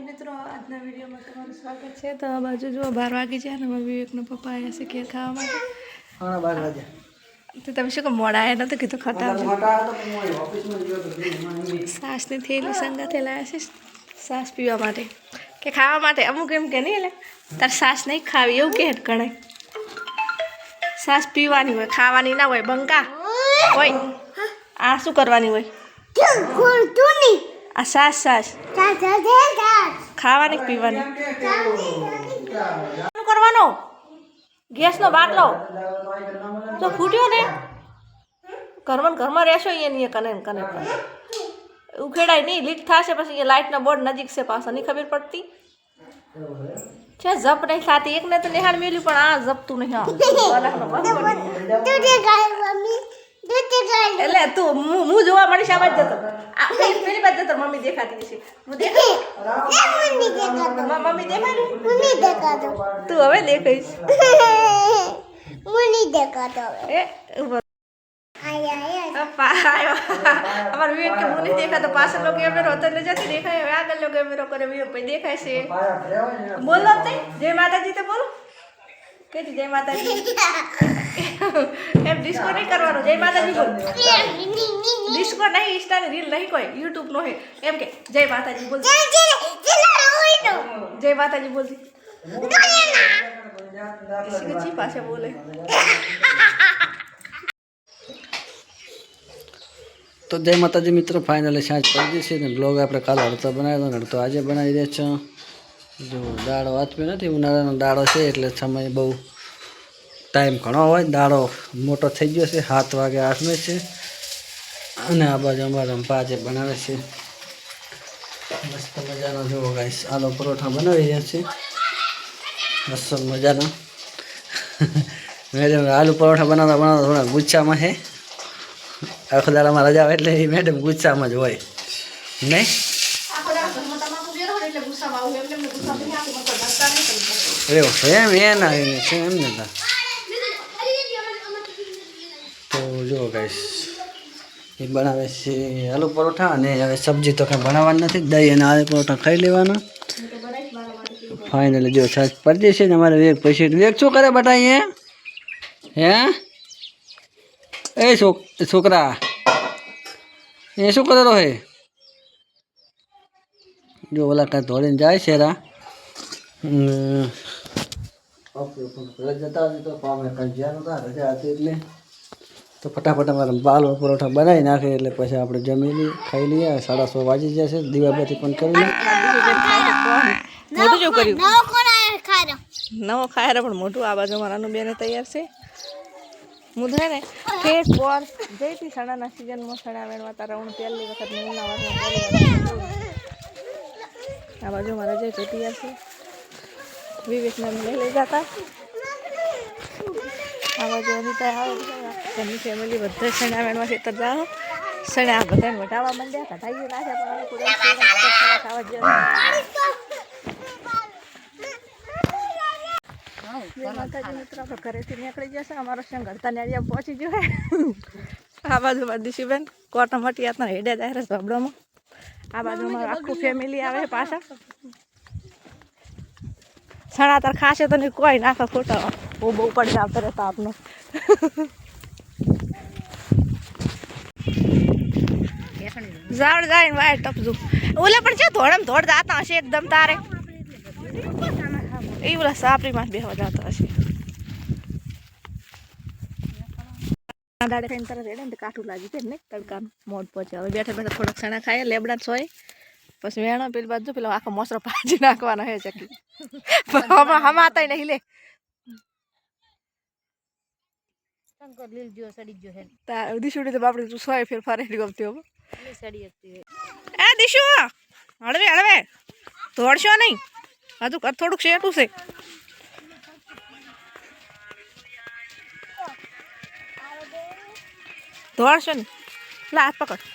મિત્રો આજના વિડીયોમાં તમારું સ્વાગત છે। તો આ બાજુ જો 12 વાગી છે ને મમ્મી એકનો પપ્પા આવ્યા છે કેક ખાવા માટે। હા 12 વાગ્યા તો તમે શું કામ મોડા આવ્યા નતો કીધું ખાતા સાસની થેલી સંગાથે લાવ્યા છે સાસ પીવા માટે કે ખાવા માટે અમુક એમ કે નહીં એટલે તાર સાસ નહીં ખાવી એવું કે ગણાય સાસ પીવાની હોય ખાવાની ના હોય બંકા હોય આ શું કરવાની હોય આ સાસ સાસ ખાવાની પીવાની શું કરવાનો ગેસનો બાટલો તો ફૂટ્યો ને ઘરમાં રહેશો અહીંયા કને કને ઉખેડાય નહીં લીક થશે પછી એ લાઇટના બોર્ડ નજીક છે પાછા નહીં ખબર પડતી છે જપ નહીં થતી એકને તો નિહાળ મેલ્યું પણ આ જપતું નહીં એટલે તું હું જોવા મળીશ આ બાજુ જતો પેલી બાજુ જતો મમ્મી દેખાતી છે મમ્મી દેખાય તું હવે દેખાઈશ અમાર વીર કે મુની દેખાતો પાછળ લો કેમેરો હતો એટલે જતી દેખાય હવે આગળ લો કેમેરો કરે વીર પછી દેખાય છે બોલો તે જય માતાજી તો બોલો કે જય માતાજી એમ ડિસ્કો નહીં કરવાનો જય માતાજી બોલ ડિસ્કો નહીં ઇન્સ્ટાની રીલ નહીં કોઈ યુટ્યુબ નો હે એમ કે જય માતાજી બોલ જય માતાજી બોલતી किसी को चीप आशा बोले तो जय माताजी मित्रों फाइनली साँझ पड़ी जैसे ने ब्लॉग આપણે કાલે અડધો બનાવ્યો ને અડધો આજે બનાવી દે છે જો દાળો વાતમાં નથી ઉનાળાનો દાળો છે એટલે સમય બહુ ટાઈમ ઘણો હોય દાળો મોટો થઈ ગયો છે 7 વાગે આસમે છે અને આ બાજુ અમારા પાજે બનાવે છે મસ્ત મજાનો જો ગાઈસ આલુ પરોઠા બનાવી રહ્યા છે મસ્ત મજાનો મેડમ આલુ પરોઠા બનાવતા થોડા ગુચ્છામાં છે આખો દાડામાં રજા એટલે એ મેડમ ગુચ્છામાં જ હોય નહીં એવું એમ એના છે એમ ને તો જો ગાઈસ એ બનાવે છે આલુ પરોઠા અને હવે સબ્જી તો કંઈ બનાવવાની નથી દહીં અને આલુ પરોઠા ખાઈ લેવાના फाइनली जो छाछ पड़ से हमारे वेग पैसे वेग शू करे बताइए हैं ए छोकरा ये शू करे है जो बोला का दौड़े जाए शेरा तो फटाफट हमारे बाल परोठा बनाई नाखे એટલે પછી આપણે જમી લઈએ ખાઈ લઈએ 6:30 વાગી જશે દીવાબત્તી પણ કરી લે મોટું જો કર્યું નવો ખાયરા પણ મોટું આ બાજુ મારાનું બેને તૈયાર છે હું થાય ને ફેસ પર જઈતી સણાના સિઝનમાં સણા વેણવા તારા હું પહેલી વખત નીના વાસણ આ બાજુ મારા જે તૈયાર છે વિવેકને લઈ જતા આ બાજુ અનિતા આવે ઘરની ફેમિલી બધા સણા વેણવા છે તો જાઓ સણા બધાને વટાવવા માંડ્યા કઢાઈ નાખ્યા પણ ખાવા જેવા માતાજી મિત્રો આપણે ઘરેથી નીકળી જશે અમારો સંગ હડતાને આજે પહોંચી ગયો આ બાજુ દીશુબેન કોટા મટી હતા હેડે દાયરે ઝબડામાં આ બાજુ અમારું આખું ફેમિલી આવે પાછા સણા તાર ખાશે તો નહીં કોઈ નાખે ખોટા બહુ પડી આવતો રહેતા આપનો જાવડ જાય ને વાય ટપજું ઓલે પણ છે ધોળમ ધોળ જાતા હશે એકદમ તારે એ બોલા સાપરીમાં બેહવા જતા હશે દાડે ખાઈને તરત રેડે ને કાઠું લાગી છે ને તડકાનું મોડ પહોંચે હવે બેઠા બેઠા થોડાક સણા ખાય લેબડા સોય પછી વેણો પેલી બાજુ પેલો આખો મોસરો પાજી નાખવાનો હે ચકી હમાતા નહીં લે શંકર લીલ જો સડી જો હે તા દિશુડી તો બાપડી તું સોય ફેર ફારે ગમતી હો સડી હતી એ દિશુ હળવે હળવે દોડશો નહીં હજુ થોડુંક શેટું છે દોડશો ને લા હાથ પકડ